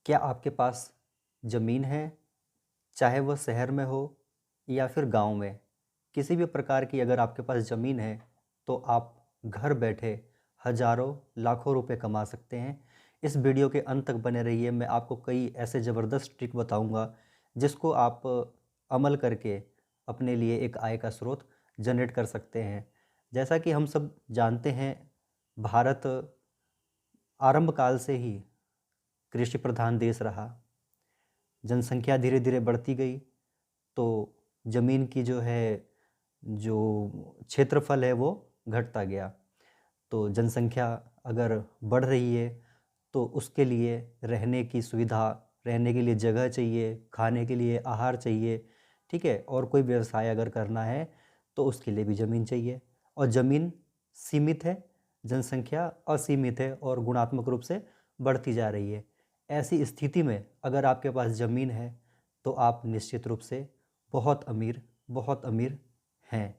क्या आपके पास ज़मीन है, चाहे वह शहर में हो या फिर गाँव में? किसी भी प्रकार की अगर आपके पास ज़मीन है, तो आप घर बैठे हज़ारों, लाखों रुपए कमा सकते हैं। इस वीडियो के अंत तक बने रहिए, मैं आपको कई ऐसे ज़बरदस्त ट्रिक बताऊँगा, जिसको आप अमल करके अपने लिए एक आय का स्रोत जनरेट कर सकते हैं। जैसा कि हम सब जानते हैं, भारत आरंभ काल से ही कृषि प्रधान देश रहा। जनसंख्या धीरे-धीरे बढ़ती गई, तो ज़मीन की जो क्षेत्रफल है वो घटता गया। तो जनसंख्या अगर बढ़ रही है, तो उसके लिए रहने की सुविधा, रहने के लिए जगह चाहिए, खाने के लिए आहार चाहिए, ठीक है? और कोई व्यवसाय अगर करना है, तो उसके लिए भी ज़मीन चाहिए और ज़मीन सीमित है, जनसंख्या असीमित है और गुणात्मक रूप से बढ़ती जा रही है। ऐसी स्थिति में अगर आपके पास ज़मीन है, तो आप निश्चित रूप से बहुत अमीर हैं।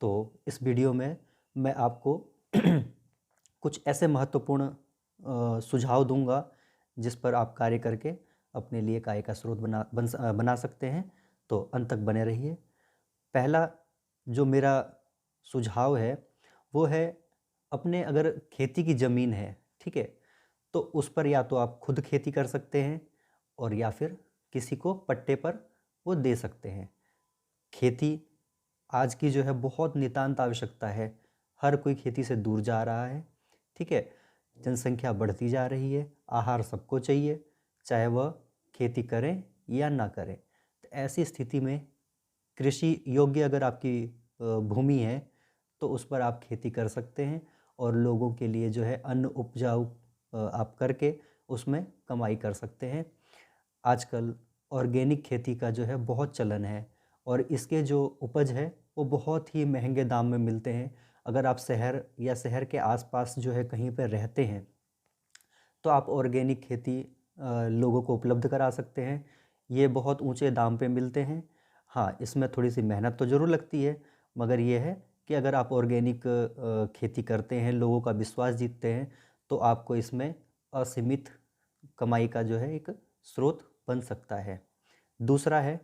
तो इस वीडियो में मैं आपको कुछ ऐसे महत्वपूर्ण सुझाव दूंगा, जिस पर आप कार्य करके अपने लिए एक आय का स्रोत बना सकते हैं। तो अंत तक बने रहिए। पहला जो मेरा सुझाव है, वो है, अपने अगर खेती की ज़मीन है, ठीक है, तो उस पर या तो आप खुद खेती कर सकते हैं और या फिर किसी को पट्टे पर वो दे सकते हैं। खेती आज की जो है बहुत नितांत आवश्यकता है। हर कोई खेती से दूर जा रहा है, ठीक है? जनसंख्या बढ़ती जा रही है, आहार सबको चाहिए, चाहे वह खेती करें या ना करें। तो ऐसी स्थिति में कृषि योग्य अगर आपकी भूमि है, तो उस पर आप खेती कर सकते हैं और लोगों के लिए जो है अन्न उपजाऊ आप करके उसमें कमाई कर सकते हैं। आजकल ऑर्गेनिक खेती का जो है बहुत चलन है और इसके जो उपज है वो बहुत ही महंगे दाम में मिलते हैं। अगर आप शहर या शहर के आसपास जो है कहीं पर रहते हैं, तो आप ऑर्गेनिक खेती लोगों को उपलब्ध करा सकते हैं। ये बहुत ऊंचे दाम पे मिलते हैं। हाँ, इसमें थोड़ी सी मेहनत तो ज़रूर लगती है, मगर ये है कि अगर आप ऑर्गेनिक खेती करते हैं, लोगों का विश्वास जीतते हैं, तो आपको इसमें असीमित कमाई का जो है एक स्रोत बन सकता है। दूसरा है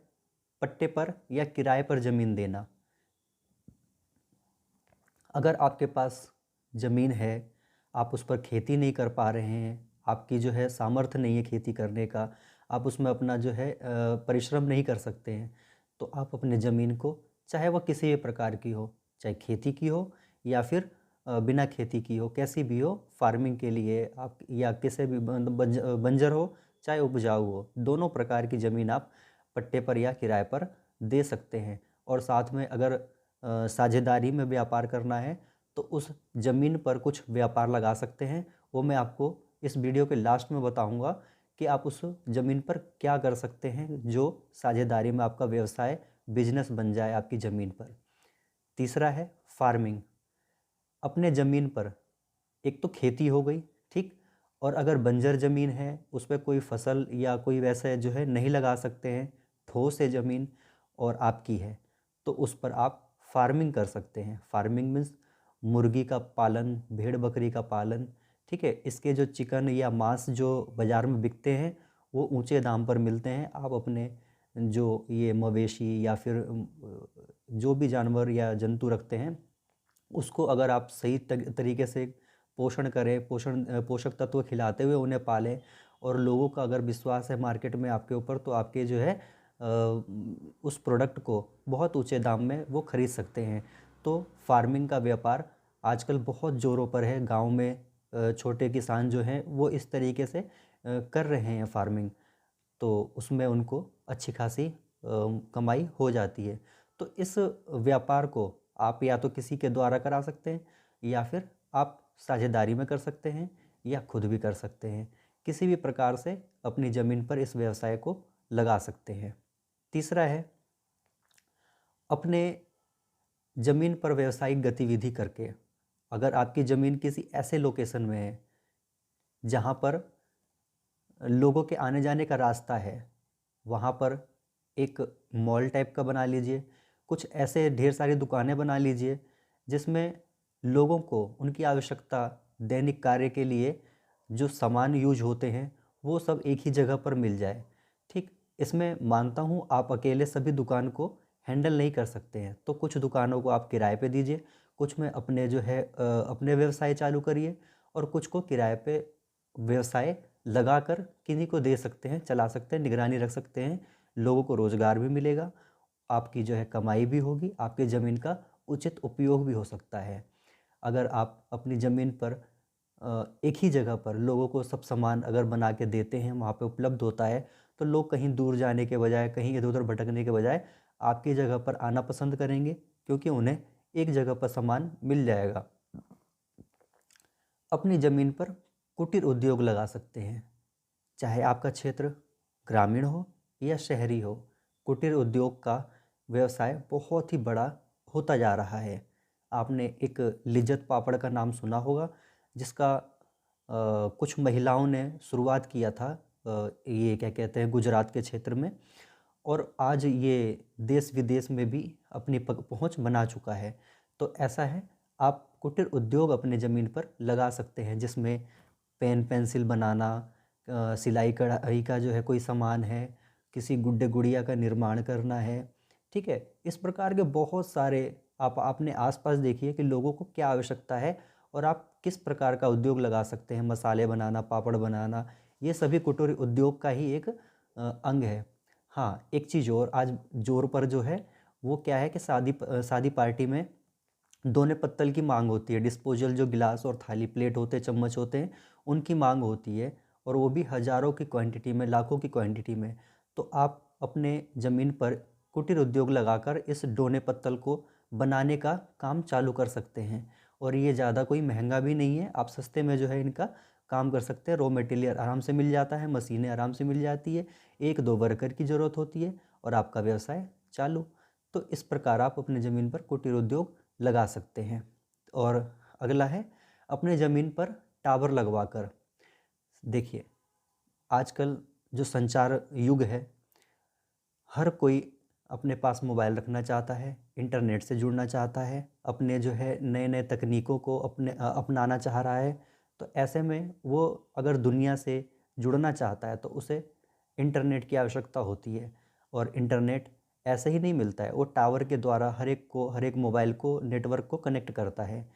पट्टे पर या किराए पर ज़मीन देना। अगर आपके पास ज़मीन है, आप उस पर खेती नहीं कर पा रहे हैं, आपकी जो है सामर्थ्य नहीं है खेती करने का, आप उसमें अपना जो है परिश्रम नहीं कर सकते हैं, तो आप अपने ज़मीन को, चाहे वह किसी भी प्रकार की हो, चाहे खेती की हो या फिर बिना खेती की हो, कैसी भी हो, फार्मिंग के लिए आप या किसी भी बंजर हो, चाहे उपजाऊ हो, दोनों प्रकार की ज़मीन आप पट्टे पर या किराए पर दे सकते हैं। और साथ में अगर साझेदारी में व्यापार करना है, तो उस ज़मीन पर कुछ व्यापार लगा सकते हैं। वो मैं आपको इस वीडियो के लास्ट में बताऊंगा कि आप उस ज़मीन पर क्या कर सकते हैं, जो साझेदारी में आपका व्यवसाय बिजनेस बन जाए आपकी ज़मीन पर। तीसरा है फार्मिंग। अपने ज़मीन पर एक तो खेती हो गई, ठीक, और अगर बंजर ज़मीन है, उस पर कोई फसल या कोई वैसे जो है नहीं लगा सकते हैं, ठोस है ज़मीन और आपकी है, तो उस पर आप फार्मिंग कर सकते हैं। फार्मिंग मीन्स मुर्गी का पालन, भेड़ बकरी का पालन, ठीक है। इसके जो चिकन या मांस जो बाज़ार में बिकते हैं, वो ऊंचे दाम पर मिलते हैं। आप अपने जो ये मवेशी या फिर जो भी जानवर या जंतु रखते हैं, उसको अगर आप सही तरीके से पोषण करें, पोषक तत्व खिलाते हुए उन्हें पालें और लोगों का अगर विश्वास है मार्केट में आपके ऊपर, तो आपके जो है उस प्रोडक्ट को बहुत ऊंचे दाम में वो खरीद सकते हैं। तो फार्मिंग का व्यापार आजकल बहुत ज़ोरों पर है। गांव में छोटे किसान जो हैं वो इस तरीके से कर रहे हैं फार्मिंग, तो उसमें उनको अच्छी खासी कमाई हो जाती है। तो इस व्यापार को आप या तो किसी के द्वारा करा सकते हैं या फिर आप साझेदारी में कर सकते हैं या खुद भी कर सकते हैं। किसी भी प्रकार से अपनी ज़मीन पर इस व्यवसाय को लगा सकते हैं। तीसरा है, अपने ज़मीन पर व्यावसायिक गतिविधि करके। अगर आपकी ज़मीन किसी ऐसे लोकेशन में है जहाँ पर लोगों के आने जाने का रास्ता है, वहाँ पर एक मॉल टाइप का बना लीजिए। कुछ ऐसे ढेर सारी दुकानें बना लीजिए जिसमें लोगों को उनकी आवश्यकता, दैनिक कार्य के लिए जो सामान यूज होते हैं, वो सब एक ही जगह पर मिल जाए। ठीक, इसमें मानता हूँ आप अकेले सभी दुकान को हैंडल नहीं कर सकते हैं, तो कुछ दुकानों को आप किराए पे दीजिए, कुछ में अपने जो है अपने व्यवसाय चालू करिए, और कुछ को किराए पे व्यवसाय लगाकर किन्हीं को दे सकते हैं, चला सकते हैं, निगरानी रख सकते हैं, लोगों को रोज़गार भी मिलेगा, आपकी जो है कमाई भी होगी, आपकी ज़मीन का उचित उपयोग भी हो सकता है। अगर आप अपनी ज़मीन पर एक ही जगह पर लोगों को सब सामान अगर बना के देते हैं, वहाँ पे उपलब्ध होता है, तो लोग कहीं दूर जाने के बजाय, कहीं इधर-उधर भटकने के बजाय आपकी जगह पर आना पसंद करेंगे, क्योंकि उन्हें एक जगह पर सामान मिल जाएगा। अपनी ज़मीन पर कुटीर उद्योग लगा सकते हैं, चाहे आपका क्षेत्र ग्रामीण हो या शहरी हो। कुटीर उद्योग का व्यवसाय बहुत ही बड़ा होता जा रहा है। आपने एक लिज्जत पापड़ का नाम सुना होगा, जिसका कुछ महिलाओं ने शुरुआत किया था, ये क्या कहते हैं, गुजरात के क्षेत्र में, और आज ये देश विदेश में भी अपनी पहुंच बना चुका है। तो ऐसा है, आप कुटीर उद्योग अपने ज़मीन पर लगा सकते हैं, जिसमें पेन पेंसिल बनाना, सिलाई कढ़ाई का जो है कोई सामान है, किसी गुड्डे गुड़िया का निर्माण करना है। ठीक है, इस प्रकार के बहुत सारे आप अपने आसपास देखिए कि लोगों को क्या आवश्यकता है और आप किस प्रकार का उद्योग लगा सकते हैं। मसाले बनाना, पापड़ बनाना, ये सभी कुटीर उद्योग का ही एक अंग है। हाँ, एक चीज़ और आज ज़ोर पर जो है वो क्या है कि शादी पार्टी में दोने पत्तल की मांग होती है। डिस्पोजल जो गिलास और थाली प्लेट होते हैं, चम्मच होते हैं, उनकी मांग होती है, और वो भी हज़ारों की क्वांटिटी में, लाखों की क्वांटिटी में। तो आप अपने ज़मीन पर कुटीर उद्योग लगाकर इस डोने पत्तल को बनाने का काम चालू कर सकते हैं, और ये ज़्यादा कोई महंगा भी नहीं है। आप सस्ते में जो है इनका काम कर सकते हैं। रॉ मटेरियल आराम से मिल जाता है, मशीनें आराम से मिल जाती है, एक दो वर्कर की ज़रूरत होती है और आपका व्यवसाय चालू। तो इस प्रकार आप अपनी ज़मीन पर कुटीर उद्योग लगा सकते हैं। और अगला है, अपने ज़मीन पर टावर लगवा कर। देखिए, आजकल जो संचार युग है, हर कोई अपने पास मोबाइल रखना चाहता है, इंटरनेट से जुड़ना चाहता है, अपने जो है नए नए तकनीकों को अपनाना चाह रहा है। तो ऐसे में वो अगर दुनिया से जुड़ना चाहता है तो उसे इंटरनेट की आवश्यकता होती है, और इंटरनेट ऐसे ही नहीं मिलता है, वो टावर के द्वारा हर एक मोबाइल को, नेटवर्क को कनेक्ट करता है।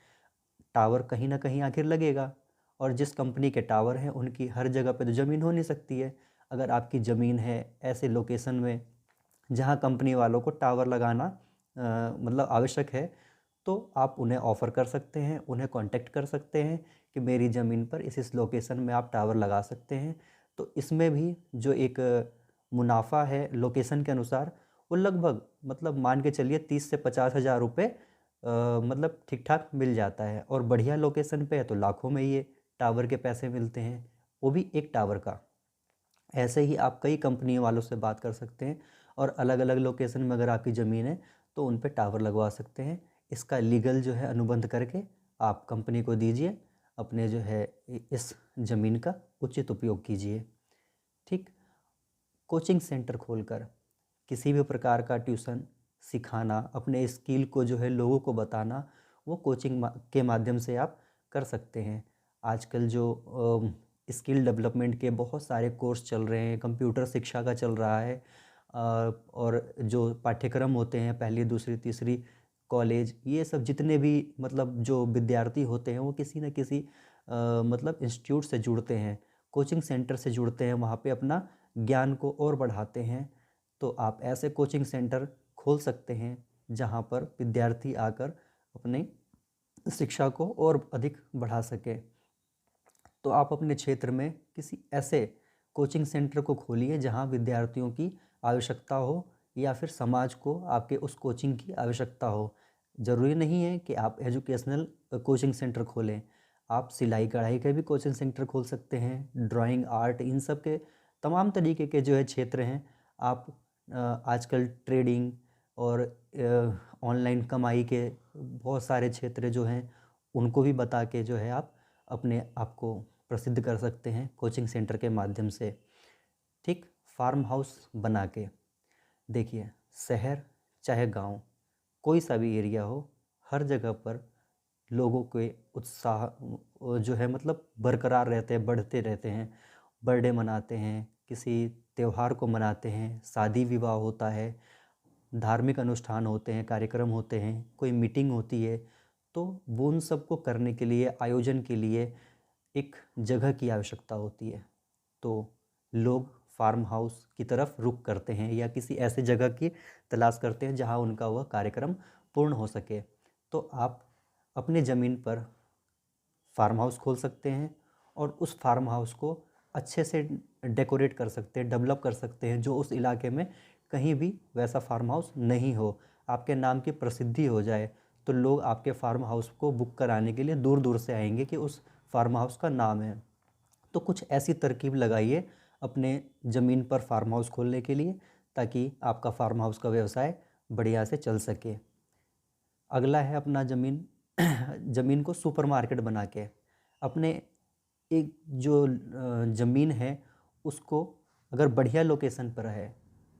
टावर कहीं ना कहीं आखिर लगेगा, और जिस कंपनी के टावर हैं उनकी हर जगह पे तो ज़मीन हो नहीं सकती है। अगर आपकी ज़मीन है ऐसे लोकेशन में जहाँ कंपनी वालों को टावर लगाना मतलब आवश्यक है, तो आप उन्हें ऑफ़र कर सकते हैं, उन्हें कांटेक्ट कर सकते हैं कि मेरी ज़मीन पर इस लोकेशन में आप टावर लगा सकते हैं। तो इसमें भी जो एक मुनाफा है लोकेशन के अनुसार, वो लगभग मतलब मान के चलिए 30 से 50 हज़ार रुपये मतलब ठीक ठाक मिल जाता है, और बढ़िया लोकेशन पे है तो लाखों में ये टावर के पैसे मिलते हैं, वो भी एक टावर का। ऐसे ही आप कई कंपनियों वालों से बात कर सकते हैं, और अलग अलग लोकेशन में अगर आपकी ज़मीन है तो उन पे टावर लगवा सकते हैं। इसका लीगल जो है अनुबंध करके आप कंपनी को दीजिए, अपने जो है इस ज़मीन का उचित उपयोग कीजिए। ठीक, कोचिंग सेंटर खोलकर किसी भी प्रकार का ट्यूशन सिखाना, अपने स्किल को जो है लोगों को बताना, वो कोचिंग के माध्यम से आप कर सकते हैं। आजकल जो स्किल डेवलपमेंट के बहुत सारे कोर्स चल रहे हैं, कंप्यूटर शिक्षा का चल रहा है, और जो पाठ्यक्रम होते हैं पहली, दूसरी, तीसरी, कॉलेज, ये सब जितने भी मतलब जो विद्यार्थी होते हैं वो किसी न किसी मतलब इंस्टीट्यूट से जुड़ते हैं, कोचिंग सेंटर से जुड़ते हैं, वहाँ पे अपना ज्ञान को और बढ़ाते हैं। तो आप ऐसे कोचिंग सेंटर खोल सकते हैं जहाँ पर विद्यार्थी आकर अपनी शिक्षा को और अधिक बढ़ा सके। तो आप अपने क्षेत्र में किसी ऐसे कोचिंग सेंटर को खोलिए जहाँ विद्यार्थियों की आवश्यकता हो, या फिर समाज को आपके उस कोचिंग की आवश्यकता हो। ज़रूरी नहीं है कि आप एजुकेशनल कोचिंग सेंटर खोलें, आप सिलाई कढ़ाई के भी कोचिंग सेंटर खोल सकते हैं, ड्राइंग, आर्ट, इन सब के तमाम तरीके के जो है क्षेत्र हैं। आप आजकल ट्रेडिंग और ऑनलाइन कमाई के बहुत सारे क्षेत्र जो हैं उनको भी बता के जो है आप अपने आप को प्रसिद्ध कर सकते हैं कोचिंग सेंटर के माध्यम से। ठीक, फार्म हाउस बना के देखिए, शहर चाहे गांव, कोई सा भी एरिया हो, हर जगह पर लोगों के उत्साह जो है मतलब बरकरार रहते हैं, बढ़ते रहते हैं, बर्थडे मनाते हैं, किसी त्यौहार को मनाते हैं, शादी विवाह होता है, धार्मिक अनुष्ठान होते हैं, कार्यक्रम होते हैं, कोई मीटिंग होती है, तो वो उन सब को करने के लिए, आयोजन के लिए एक जगह की आवश्यकता होती है। तो लोग फार्म हाउस की तरफ रुख करते हैं या किसी ऐसे जगह की तलाश करते हैं जहां उनका वह कार्यक्रम पूर्ण हो सके। तो आप अपनी ज़मीन पर फार्म हाउस खोल सकते हैं और उस फार्म हाउस को अच्छे से डेकोरेट कर सकते हैं, डेवलप कर सकते हैं, जो उस इलाके में कहीं भी वैसा फार्म हाउस नहीं हो। आपके नाम की प्रसिद्धि हो जाए तो लोग आपके फार्म हाउस को बुक कराने के लिए दूर दूर से आएंगे कि उस फार्म हाउस का नाम है। तो कुछ ऐसी तरकीब लगाइए अपने ज़मीन पर फार्म हाउस खोलने के लिए, ताकि आपका फार्म हाउस का व्यवसाय बढ़िया से चल सके। अगला है अपना ज़मीन ज़मीन को सुपरमार्केट बना के अपने एक जो ज़मीन है उसको, अगर बढ़िया लोकेशन पर है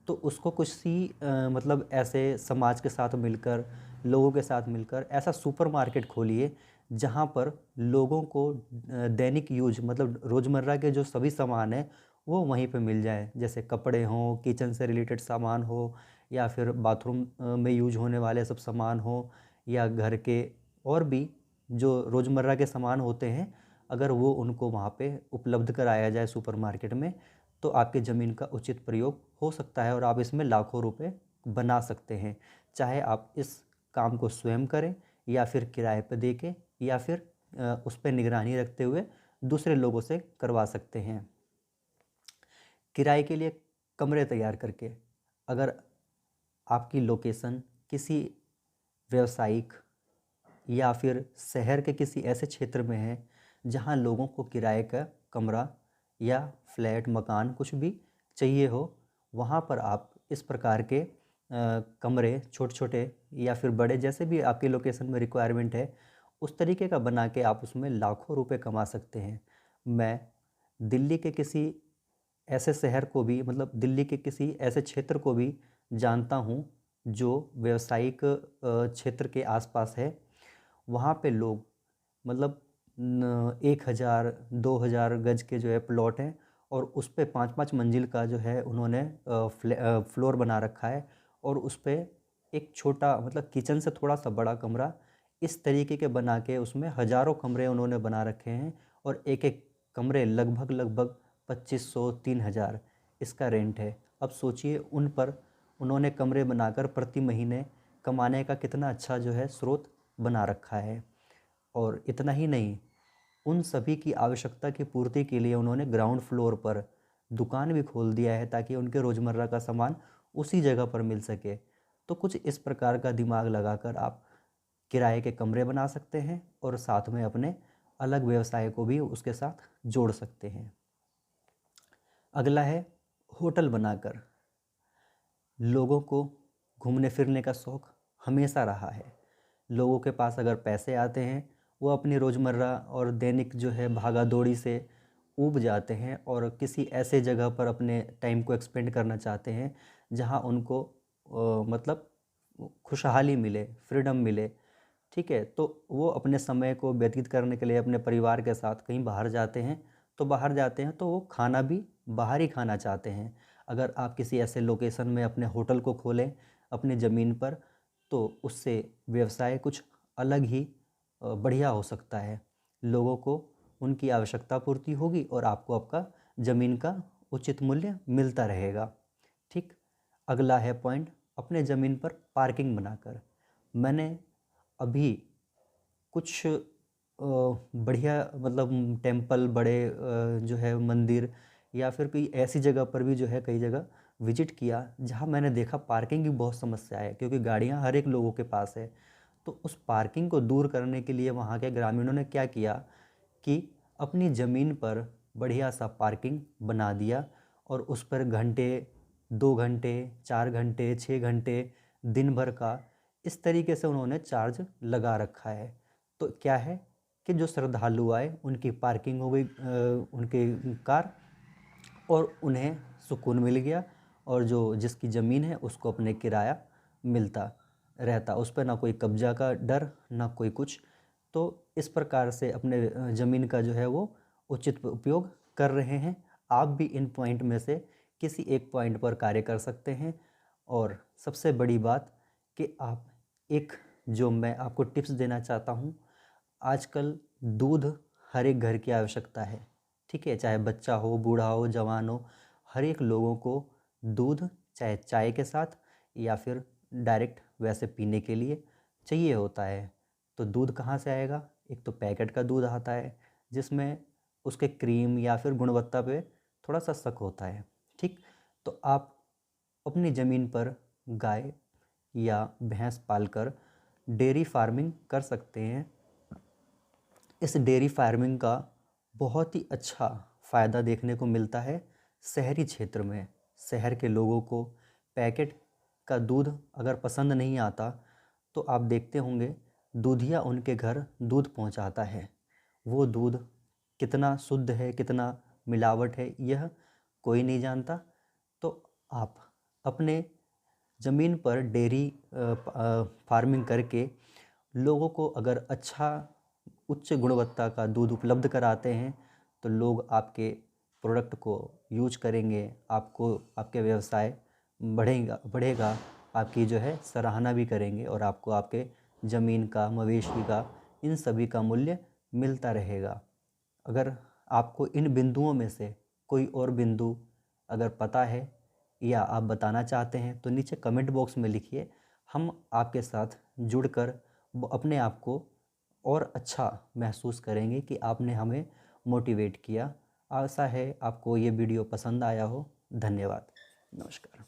तो उसको कुछ सी मतलब ऐसे समाज के साथ मिलकर, लोगों के साथ मिलकर ऐसा सुपरमार्केट खोलिए जहाँ पर लोगों को दैनिक यूज मतलब रोज़मर्रा के जो सभी सामान हैं वो वहीं पे मिल जाए। जैसे कपड़े हों, किचन से रिलेटेड सामान हो, या फिर बाथरूम में यूज होने वाले सब सामान हो, या घर के और भी जो रोज़मर्रा के सामान होते हैं, अगर वो उनको वहाँ पे उपलब्ध कराया जाए सुपरमार्केट में, तो आपकी ज़मीन का उचित प्रयोग हो सकता है और आप इसमें लाखों रुपए बना सकते हैं। चाहे आप इस काम को स्वयं करें या फिर किराए पे दे के, या फिर उस पे निगरानी रखते हुए दूसरे लोगों से करवा सकते हैं। किराए के लिए कमरे तैयार करके, अगर आपकी लोकेशन किसी व्यावसायिक या फिर शहर के किसी ऐसे क्षेत्र में है जहां लोगों को किराए का कमरा या फ्लैट, मकान कुछ भी चाहिए हो, वहां पर आप इस प्रकार के कमरे छोटे छोटे या फिर बड़े, जैसे भी आपकी लोकेशन में रिक्वायरमेंट है, उस तरीके का बना के आप उसमें लाखों रुपए कमा सकते हैं। मैं दिल्ली के किसी ऐसे शहर को भी, मतलब दिल्ली के किसी ऐसे क्षेत्र को भी जानता हूँ जो व्यावसायिक क्षेत्र के आसपास है। वहाँ पे लोग मतलब 1000 2000 गज के जो है प्लॉट हैं, और उस पे 5-5 मंजिल का जो है उन्होंने फ्लोर बना रखा है, और उस पे एक छोटा मतलब किचन से थोड़ा सा बड़ा कमरा इस तरीके के बना के उसमें हज़ारों कमरे उन्होंने बना रखे हैं, और एक एक कमरे लगभग लगभग 2500-3000 इसका रेंट है। अब सोचिए उन पर उन्होंने कमरे बनाकर प्रति महीने कमाने का कितना अच्छा जो है स्रोत बना रखा है। और इतना ही नहीं, उन सभी की आवश्यकता की पूर्ति के लिए उन्होंने ग्राउंड फ्लोर पर दुकान भी खोल दिया है, ताकि उनके रोज़मर्रा का सामान उसी जगह पर मिल सके। तो कुछ इस प्रकार का दिमाग लगाकर आप किराए के कमरे बना सकते हैं और साथ में अपने अलग व्यवसाय को भी उसके साथ जोड़ सकते हैं। अगला है होटल बनाकर। लोगों को घूमने फिरने का शौक़ हमेशा रहा है। लोगों के पास अगर पैसे आते हैं, वो अपनी रोज़मर्रा और दैनिक जो है भागा दौड़ी से ऊब जाते हैं और किसी ऐसे जगह पर अपने टाइम को एक्सपेंड करना चाहते हैं जहां उनको मतलब खुशहाली मिले, फ्रीडम मिले। ठीक है, तो वो अपने समय को व्यतीत करने के लिए अपने परिवार के साथ कहीं बाहर जाते हैं। तो बाहर जाते हैं तो वो खाना भी बाहर ही खाना चाहते हैं। अगर आप किसी ऐसे लोकेशन में अपने होटल को खोलें अपनी ज़मीन पर, तो उससे व्यवसाय कुछ अलग ही बढ़िया हो सकता है। लोगों को उनकी आवश्यकता पूर्ति होगी और आपको आपका ज़मीन का उचित मूल्य मिलता रहेगा। ठीक। अगला है पॉइंट, अपने ज़मीन पर पार्किंग बनाकर। मैंने अभी कुछ बढ़िया मतलब टेम्पल, बड़े जो है मंदिर, या फिर कोई ऐसी जगह पर भी जो है कई जगह विजिट किया जहाँ मैंने देखा पार्किंग की बहुत समस्या है, क्योंकि गाड़ियाँ हर एक लोगों के पास है। तो उस पार्किंग को दूर करने के लिए वहाँ के ग्रामीणों ने क्या किया कि अपनी ज़मीन पर बढ़िया सा पार्किंग बना दिया, और उस पर घंटे, 2 घंटे, 4 घंटे, 6 घंटे, दिन भर का इस तरीके से उन्होंने चार्ज लगा रखा है। तो क्या है कि जो श्रद्धालु आए उनकी पार्किंग हो गई, उनके कार, और उन्हें सुकून मिल गया, और जो जिसकी ज़मीन है उसको अपने किराया मिलता रहता, उस पर ना कोई कब्जा का डर, ना कोई कुछ। तो इस प्रकार से अपने ज़मीन का जो है वो उचित उपयोग कर रहे हैं। आप भी इन पॉइंट में से किसी एक पॉइंट पर कार्य कर सकते हैं। और सबसे बड़ी बात कि आप एक जो मैं आपको टिप्स देना चाहता हूँ, आजकल दूध हर एक घर की आवश्यकता है, ठीक है, चाहे बच्चा हो, बूढ़ा हो, जवान हो, हर एक लोगों को दूध चाहे चाय के साथ या फिर डायरेक्ट वैसे पीने के लिए चाहिए होता है। तो दूध कहाँ से आएगा? एक तो पैकेट का दूध आता है जिसमें उसके क्रीम या फिर गुणवत्ता पे थोड़ा सा शक होता है, ठीक। तो आप अपनी ज़मीन पर गाय या भैंस पालकर डेयरी फार्मिंग कर सकते हैं। इस डेयरी फार्मिंग का बहुत ही अच्छा फ़ायदा देखने को मिलता है शहरी क्षेत्र में। शहर के लोगों को पैकेट का दूध अगर पसंद नहीं आता तो आप देखते होंगे दूधिया उनके घर दूध पहुंचाता है। वो दूध कितना शुद्ध है, कितना मिलावट है, यह कोई नहीं जानता। तो आप अपने ज़मीन पर डेयरी फार्मिंग करके लोगों को अगर अच्छा उच्च गुणवत्ता का दूध उपलब्ध कराते हैं तो लोग आपके प्रोडक्ट को यूज करेंगे, आपको आपके व्यवसाय बढ़ेगा, आपकी जो है सराहना भी करेंगे और आपको आपके ज़मीन का, मवेशी का, इन सभी का मूल्य मिलता रहेगा। अगर आपको इन बिंदुओं में से कोई और बिंदु अगर पता है या आप बताना चाहते हैं तो नीचे कमेंट बॉक्स में लिखिए। हम आपके साथ जुड़कर अपने आप को और अच्छा महसूस करेंगे कि आपने हमें मोटिवेट किया। आशा है आपको ये वीडियो पसंद आया हो। धन्यवाद। नमस्कार।